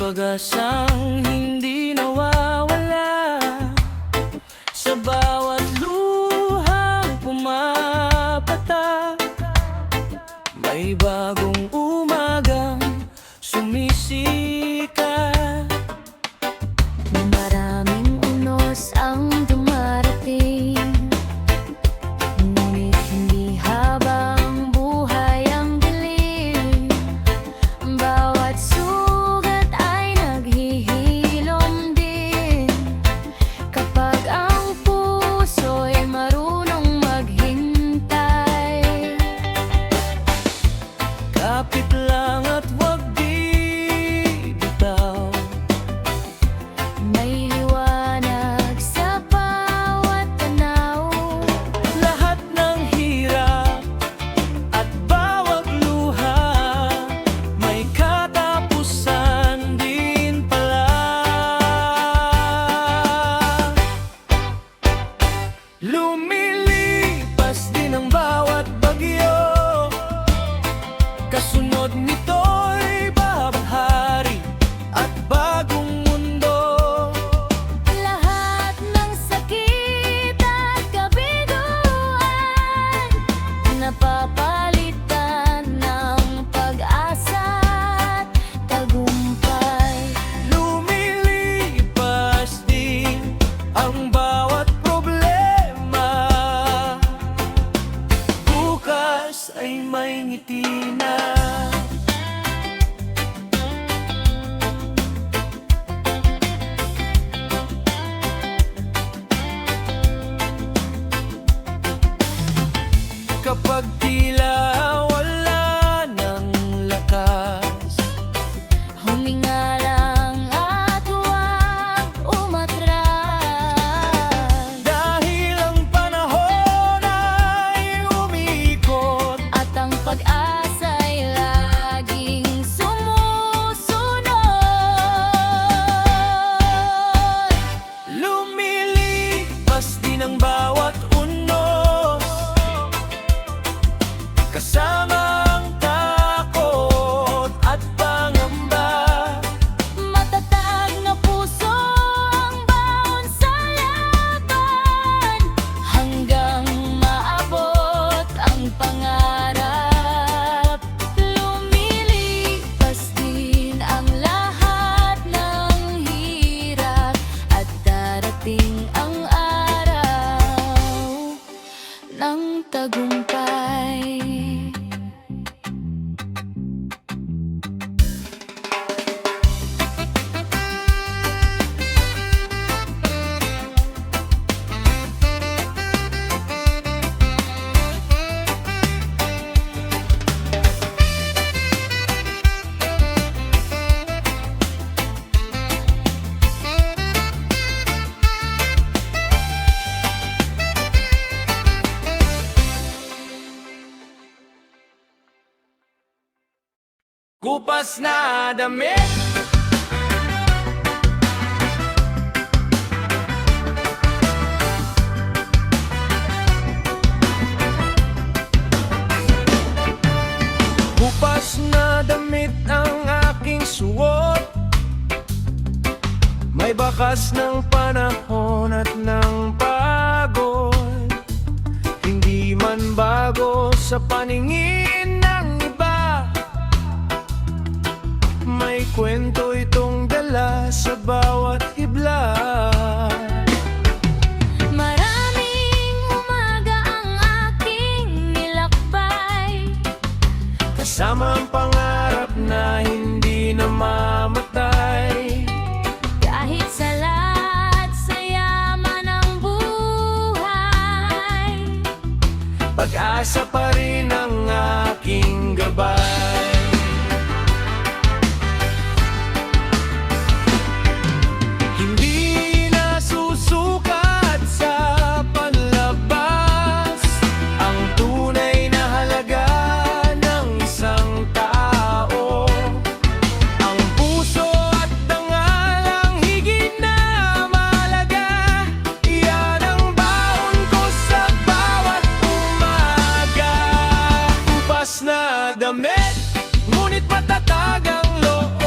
pag-asang hindi nawawala sa bawat luhang pumapatak. May bagong umagang sumisikat. Maraming unos ang dumarating, ngunit hindi habang buhay ang dilim. Bawat sugat ay naghihilom din kapag ang puso'y marunong maghintay. Kapit lang at wag bibitaw, May liwanag sa bawat tanaw. lahat ng hirap at bawat luha may katapusan din pala. Lumilipas din ang bawat bagyo, kasunod nito'y babahari at bagong mundo. Lahat ng sakit at kabiguan napapalitan ng pag-asa at tagumpay. Lumilipas din ang bawat problema, bukas ay may ngiti na. Kapag tila wala ng lakas, Huminga lang at huwag umatras, dahil ang panahon ay umiikot. at ang pag-asa'y laging sumusunod. Lumilipas din ang bawat unos, kasama ang takot at pangamba. Matatag na puso ang baon sa laban, hanggang maabot ang pangarap. Lumilipas din ang lahat ng hirap, at darating ang araw ng tagumpay. Kupas na damit, kupas na damit ang aking suot. May bakas ng panahon at ng pagod, hindi man bago sa paningin ng iba. May kwento itong dala sa bawat hibla. Maraming umaga ang aking nilakbay, Kasama ang pangarap na hindi namamatay. kahit sa lahat sa yaman ng buhay. Pag-asa pa rin ang aking gabay. Hindi na susukat sa panlabas ang tunay na halaga ng isang tao. Ang puso at dangal ang higit na mahalaga. Iyan ang baon ko sa bawat umaga. Kupas na damit, ngunit matatag ang loob.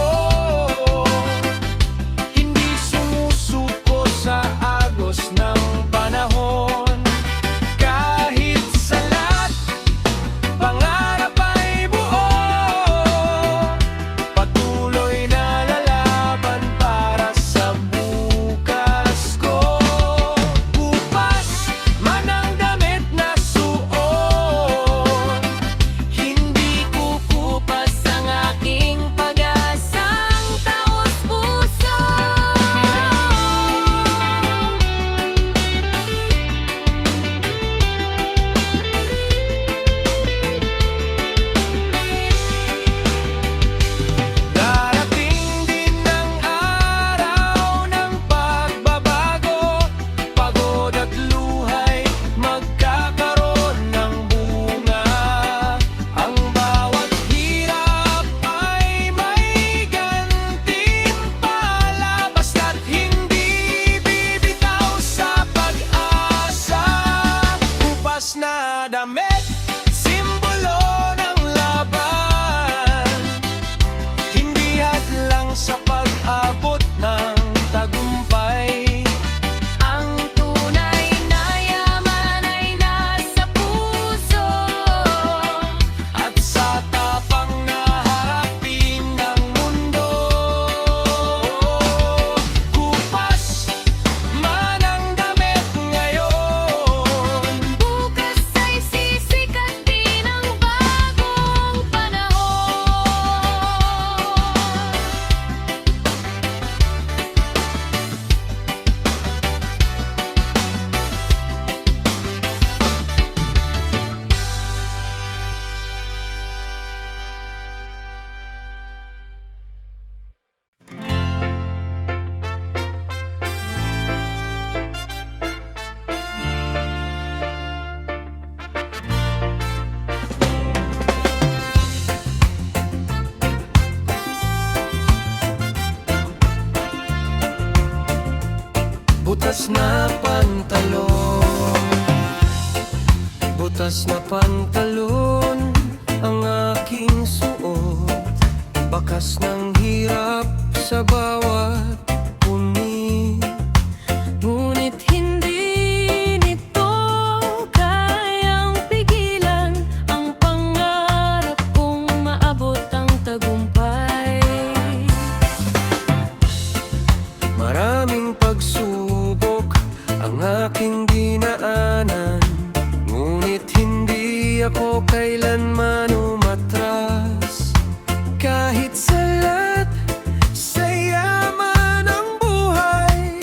butas na pantalon. Butas na pantalon ang aking suot. Bakas ng hirap sa bawat puni. Ngunit hindi nito kayang pigilan ang pangarap kong maabot ang tagumpay. Maraming pagsubok ang aking dinaanan, ngunit hindi ako kailanman umatras. Kahit salat sa yaman ng buhay,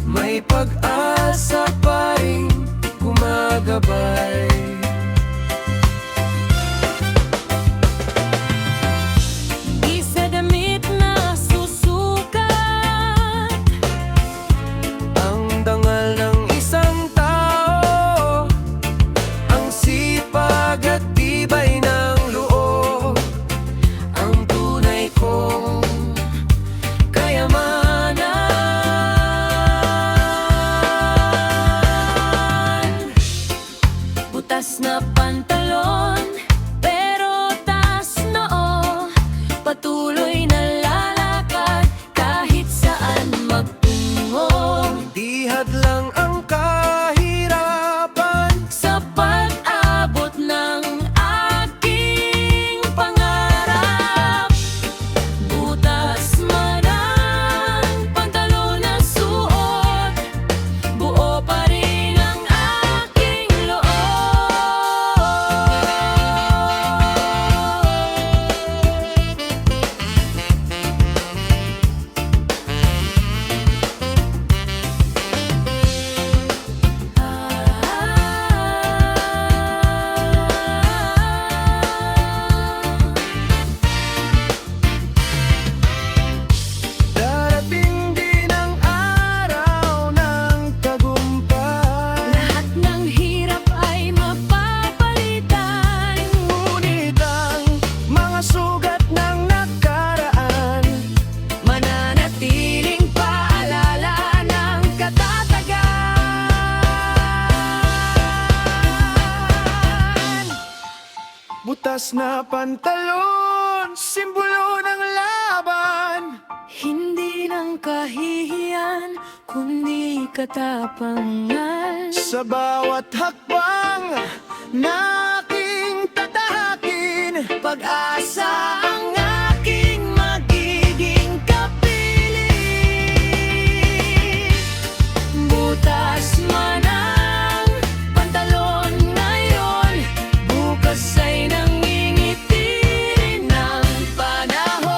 may pag-asa pa rin gumagabay. Di sa damit na susukat Ang dangal ng isang tao, ang sipag at tibay ng loob, ang tunay kong kayamanan. butas na pantalon, pero taas noo. Patuloy na lalakad kahit saan magtungo. Di hadlang ang kahirapan Sa pag-abot ng aking pangarap. Butas man ang pantalon na suot, buo pa rin ang aking loob. Darating din ang araw ng tagumpay. Lahat ng hirap ay mapapalitan. Ngunit ang mga sugat ng nakaraan, Mananatiling paalala ng katatagan. butas na pantalon, simbolo ng laban. Hindi ng kahihiyan, kundi katapangan. Sa bawat hakbang na aking tatahakin, Pag-asa ang aking magiging kapiling. Butas man ang pantalon ngayon, bukas ay nangingiti rin ng panahon.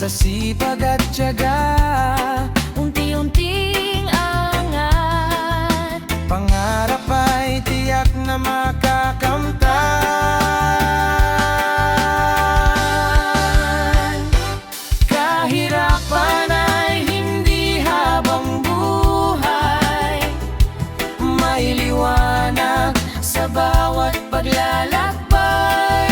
sa sipag at tiyaga, unti-unting angat. pangarap ay tiyak na makakamtan. Kahirapan ay hindi habang buhay, may liwanag sa bawat paglalakbay.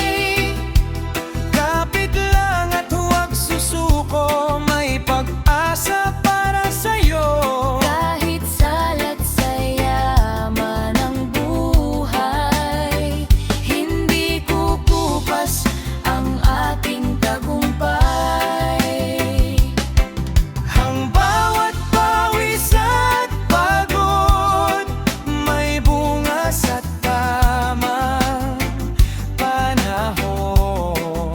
Kapit lang at huwag susuko, may pag-asa para sa'yo. Kahit salat sa yaman ng buhay, hindi kukupas ang ating tagumpay. Ang bawat pawis at pagod, may bunga sa tamang panahon.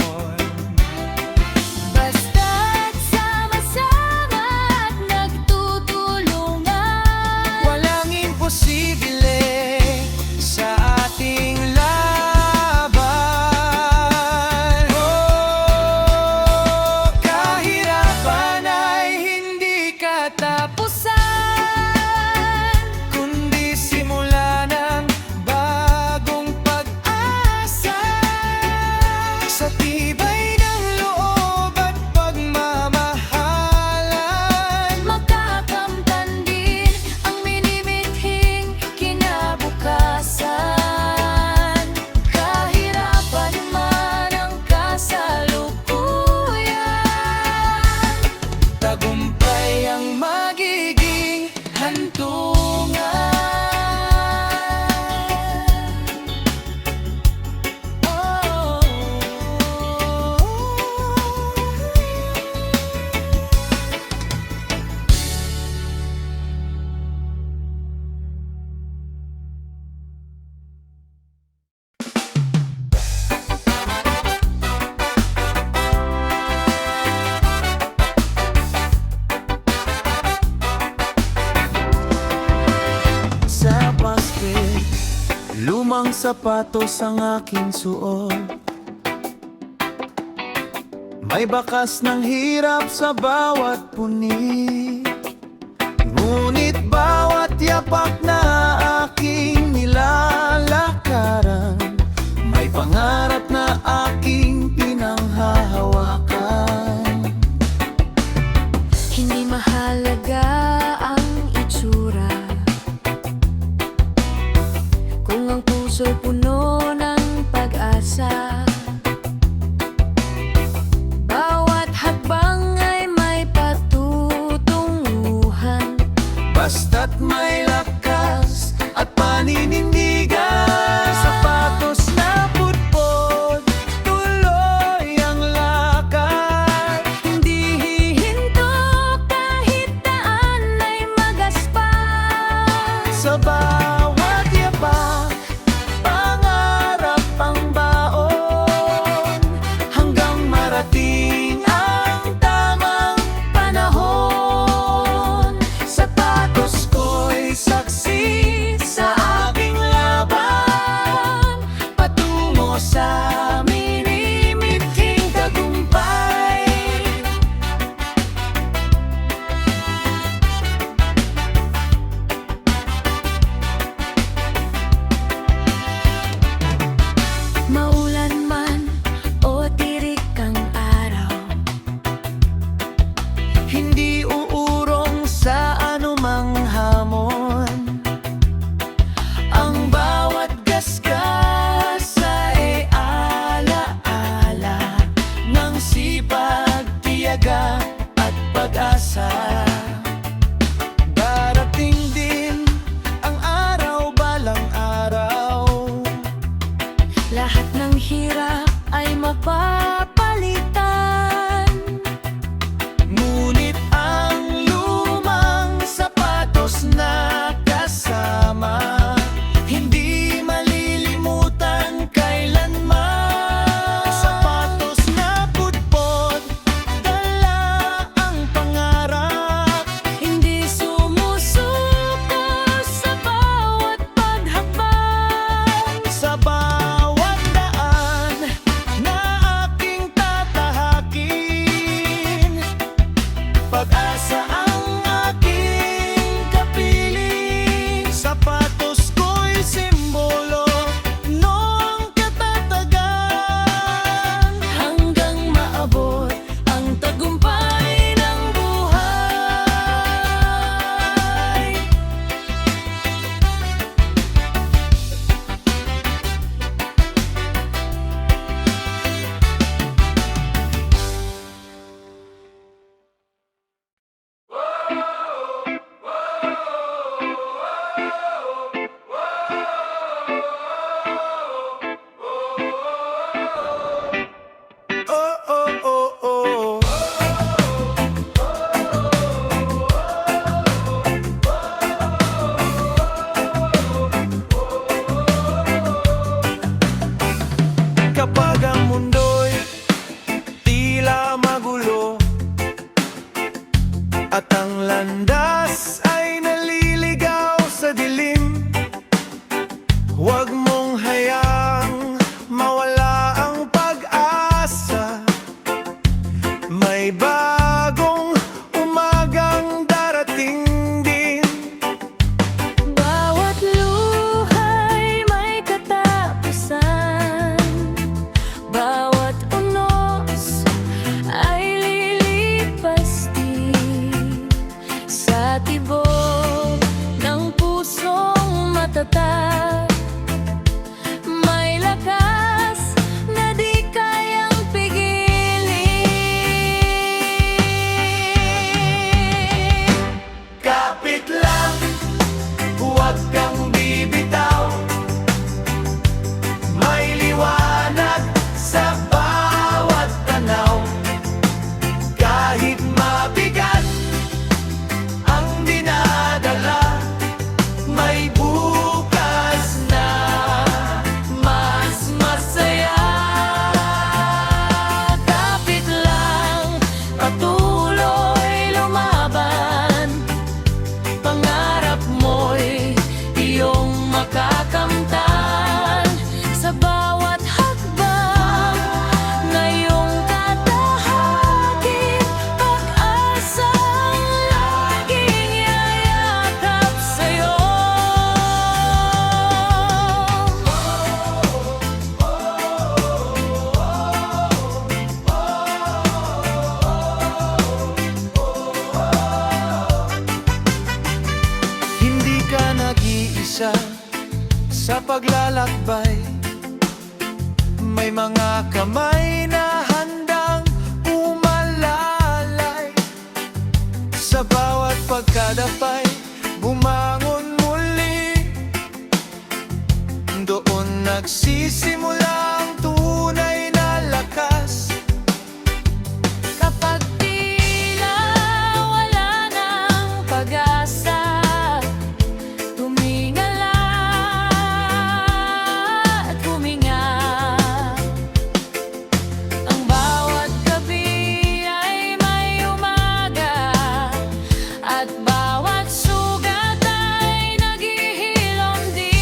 Basta't sama-sama at nagtutulungan, Walang imposible sa ating laban. Oh, kahirapan ay hindi katapusan, kundi simula ng bagong pag-asa. Sa tibay ng loob at pagmamahalan, makakamtan din ang minimithing kinabukasan. Kahirapan man ang kasalukuyan, tagumpay ang magiging hantungan. Oh. Sa basket, lumang sapatos ang aking suot. May bakas ng hirap sa bawat puni, ngunit bawat yapak na aking nilalakaran, may pangarap na aking pinanghahawakan. hindi mahalaga ang itsura, kung ang puso'y puno ng pag-asa. Bawat hakbang ay may patutunguhan, Basta't may lakas at paninindigan, sapatos na putpot, tuloy ang lakad. hindi hihinto kahit daan ay magaspan. Sa bawat yapak, pangarap ang baon, hanggang marating ang tamang panahon. Sapatos ko'y saksi sa aking laban, patungo sa minimithing tagumpay. Maulan man o tirik ang araw, Hindi uurong sa anumang hamon, ang bawat gasgas ay alaala ng sipag, tiyaga at pag-asa. Darating din ang araw balang araw, lahat ng hirap ay mapapalitan. ngunit ang lumang sapatos na kasama, hindi malilimutan kailanman. Sapatos na putpot, dala ang pangarap, Hindi sumusuko sa bawat paghakbang. sa bawat daan na paglalakbay, may mga kamay na handang umalalay. Sa bawat pagkadapay, bumangon muli. Doon nagsisimula ang tunay na lakas. Kapag tila wala ng pag-asa, tumingala at huminga. Ang bawat gabi ay may umaga, at bawat sugat ay naghihilom din.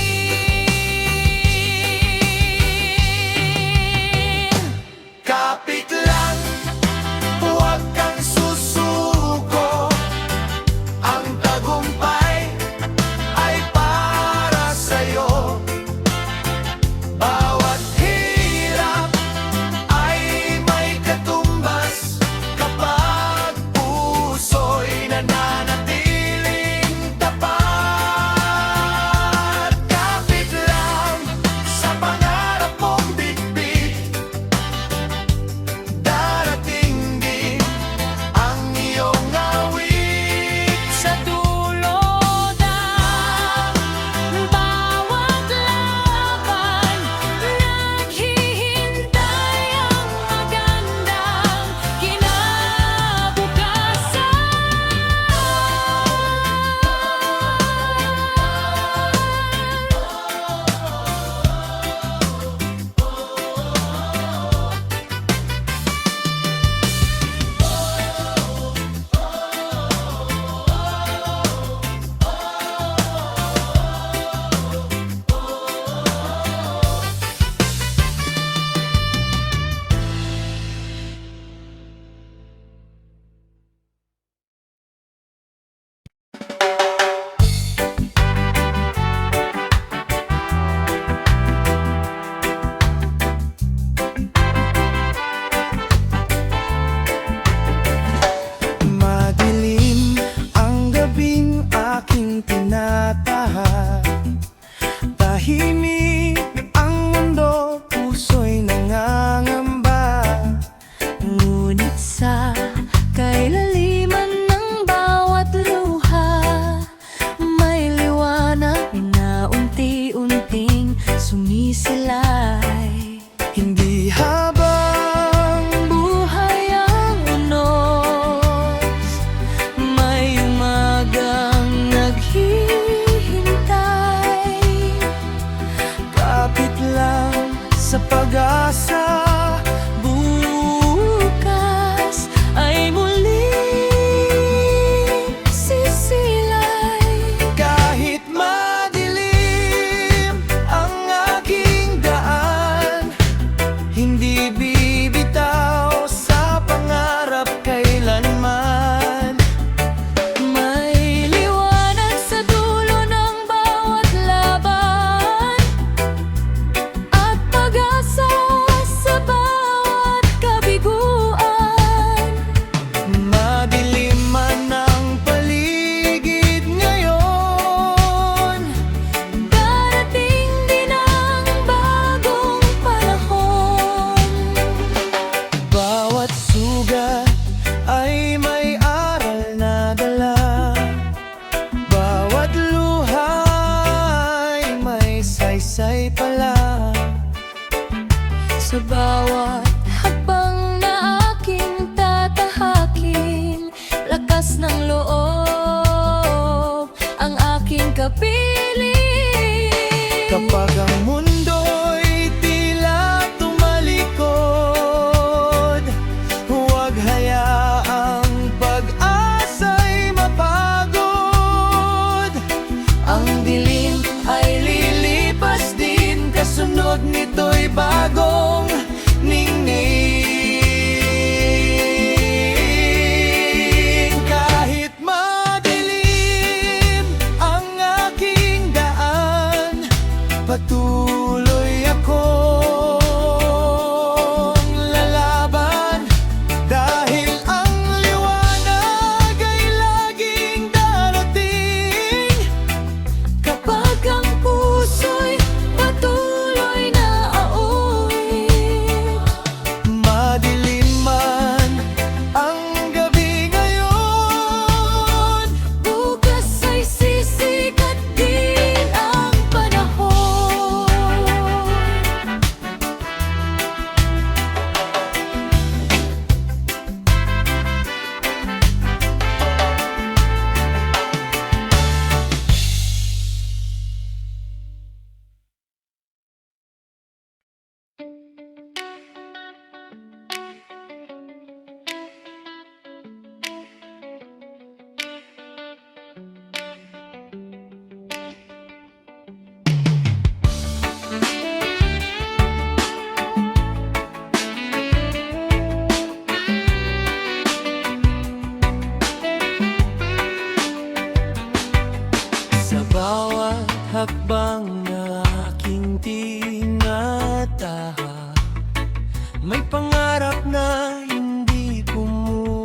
tiyak na hindi kumukupas.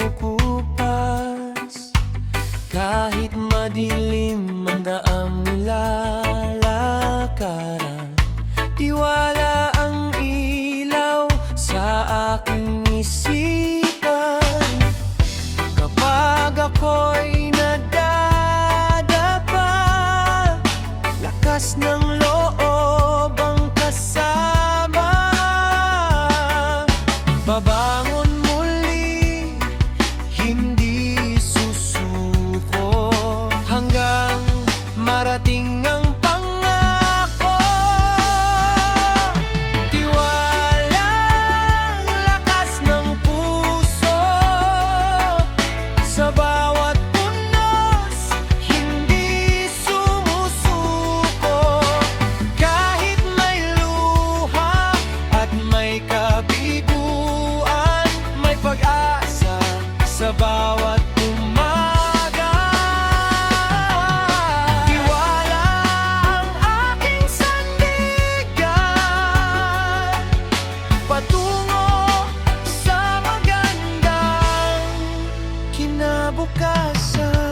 Kahit madilim ang daang lalakaran, tiwala ang ilaw sa aking isipan. Kapag ako'y nadadapa, lakas ng loob ang kasama. Babangon muli, hindi susuko, hanggang marating ang pangako. Tiwala, lakas ng puso, sa bawat punos, hindi sumusuko. Kahit may luha at may kabiguan, may pag-asa sa bawat umaga. Tiwala ang aking sandigan, patungo sa magandang kinabukasan.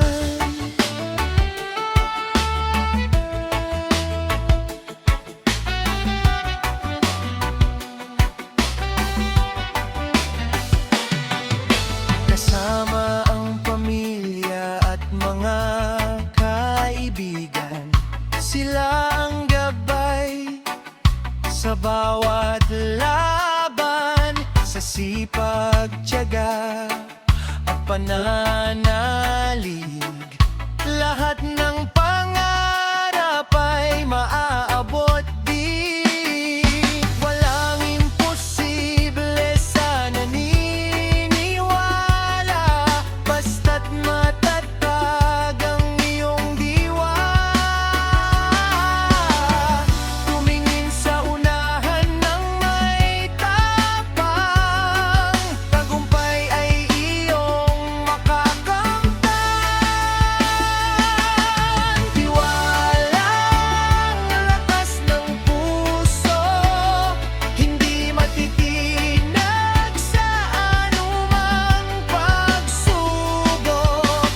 Kasama ang pamilya at mga kaibigan, sila ang gabay sa bawat laban, sa sipag, tiyaga at pananalig. Lahat ng pangarap ay maaabot di. Walang imposible sa naniniwala, basta't matatag ang iyong diwa. Tumingin sa unahan ng may tapang, tagumpay ay iyong makakamtan. Tiwala, lakas ng puso, hindi matitinag sa anumang pagsubok.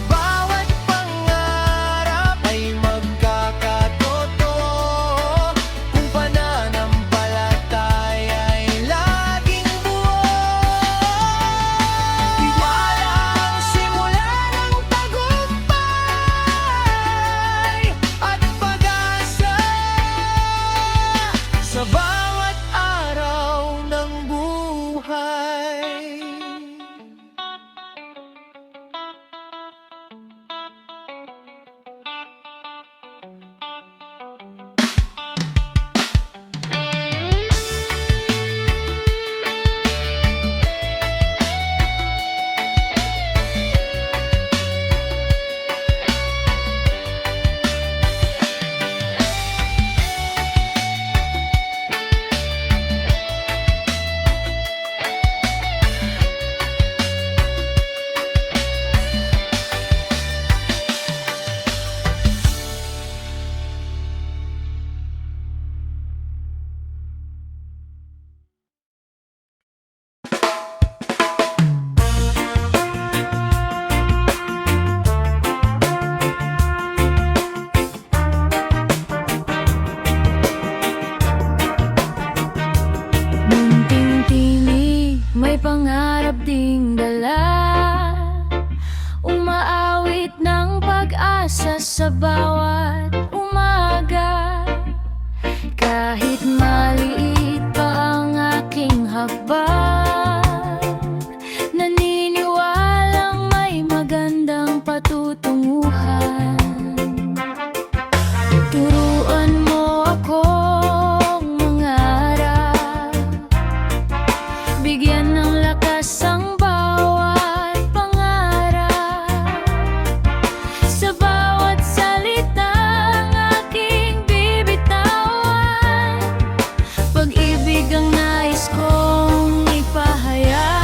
Bawat pangarap ay magkakatotoo, kung pananampalataya ay laging buo. Tiwala ang simula ng tagumpay at pag-asa sa bawat araw ng buhay. Munting tinig, may pangarap ding dala, umaawit ng pag-asa sa bawat umaga. Kahit maliit pa ang aking habag, naniniwalang may magandang patutunguhan. Turuan mo akong mangarap, bigyan ng lakas ang bawat pangarap. Sa bawat salitang aking bibitawan, pag-ibig ang nais kong ipahayag.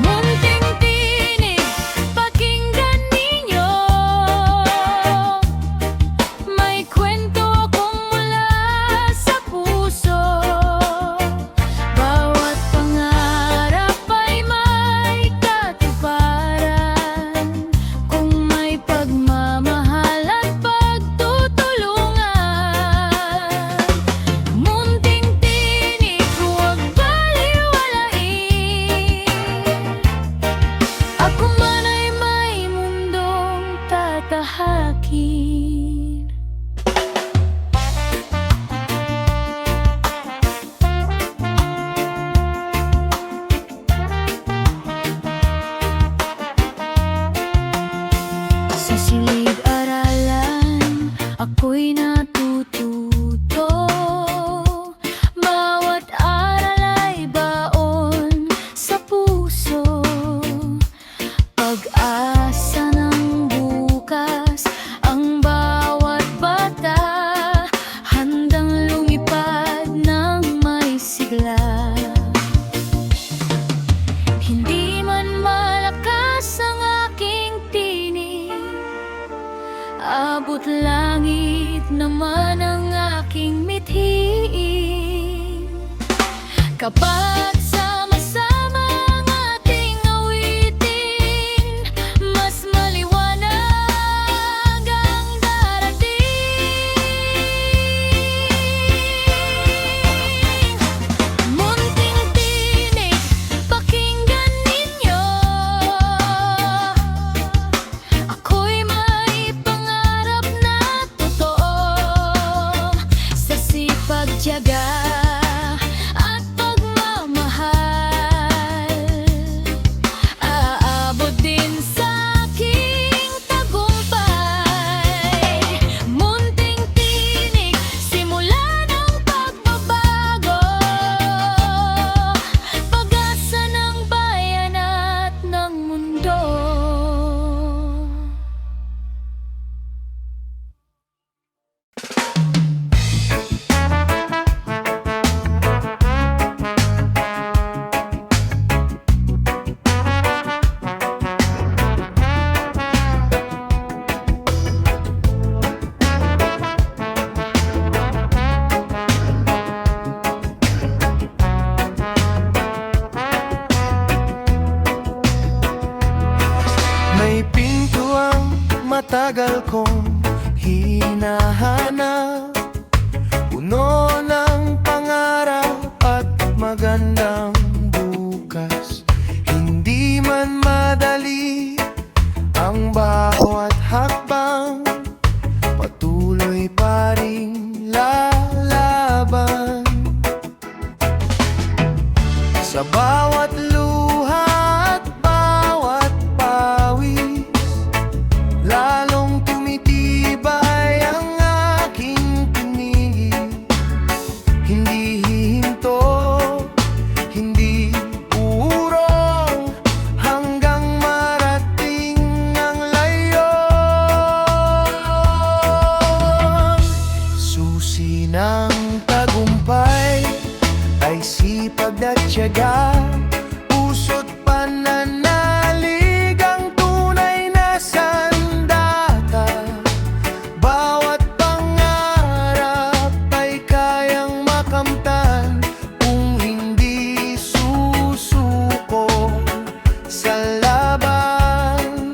Munting tinig, pakinggan ninyo, may kwento akong mula sa puso. Puso't langit naman ang aking mithiin. Kapag sama-sama ang ating awitin, mas maliwanag ang darating. Munting tinig, pakinggan ninyo. Ako'y may pangarap na totoo. Sa sipag, tiyaga at pagmamahal, aabot din sa aking tagumpay. Munting tinig, simula ng pagbabago, pag-asa ng bayan at ng mundo. May pintuang matagal kong hinahanap, puno ng pangarap at magandang bukas. Hindi man madali ang bawat hakbang, patuloy pa ring lalaban. Sa bawat luha at bawat pawis, lalong tumitibay ang aking tinig. Hindi hihinto, hindi urong, hanggang marating ang layon. Susi ng tagumpay ay sipag at tiyaga, puso't pananalig ang tunay na sandata. Bawat pangarap ay kayang makamtan kung hindi susuko sa laban.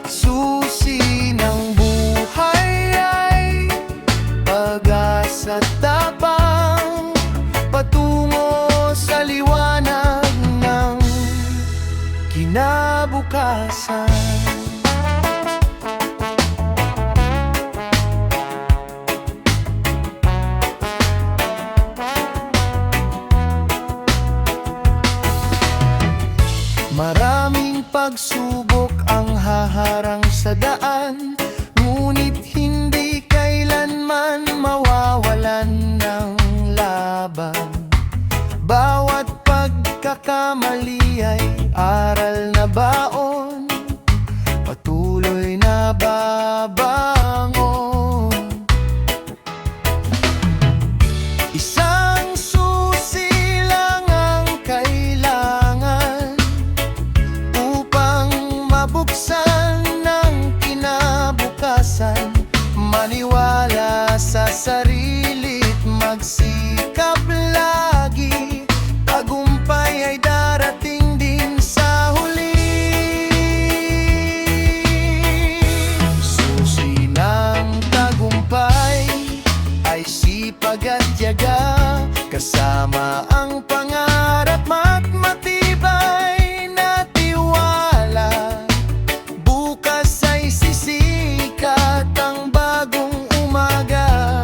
Susi ng buhay ay pag-asa at tapang, patungo sa liwanag ng kinabukasan. Maraming pagsubok ang haharang sa daan, ngunit hindi kailanman mawawalan ng laban. Bawat pagkakamali ay aral na baon, patuloy na babangon. Isang susi lang ang kailangan upang mabuksan ng kinabukasan. Maniwala sa sarili't magsikap lagi, tagumpay ay darating din sa huli. Susi ng tagumpay ay sipag at tiyaga, kasama ang pangarap at matibay na tiwala. Bukas ay sisikat ang bagong umaga,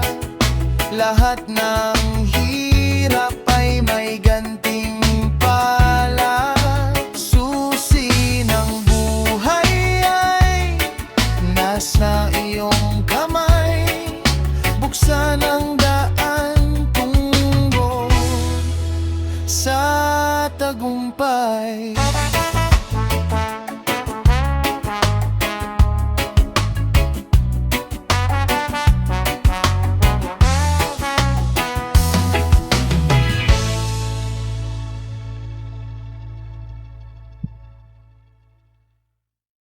lahat ng hirap ay may gantimpala. Susi ng buhay ay nasa iyong kamay, buksan ang daan tungo sa tagumpay.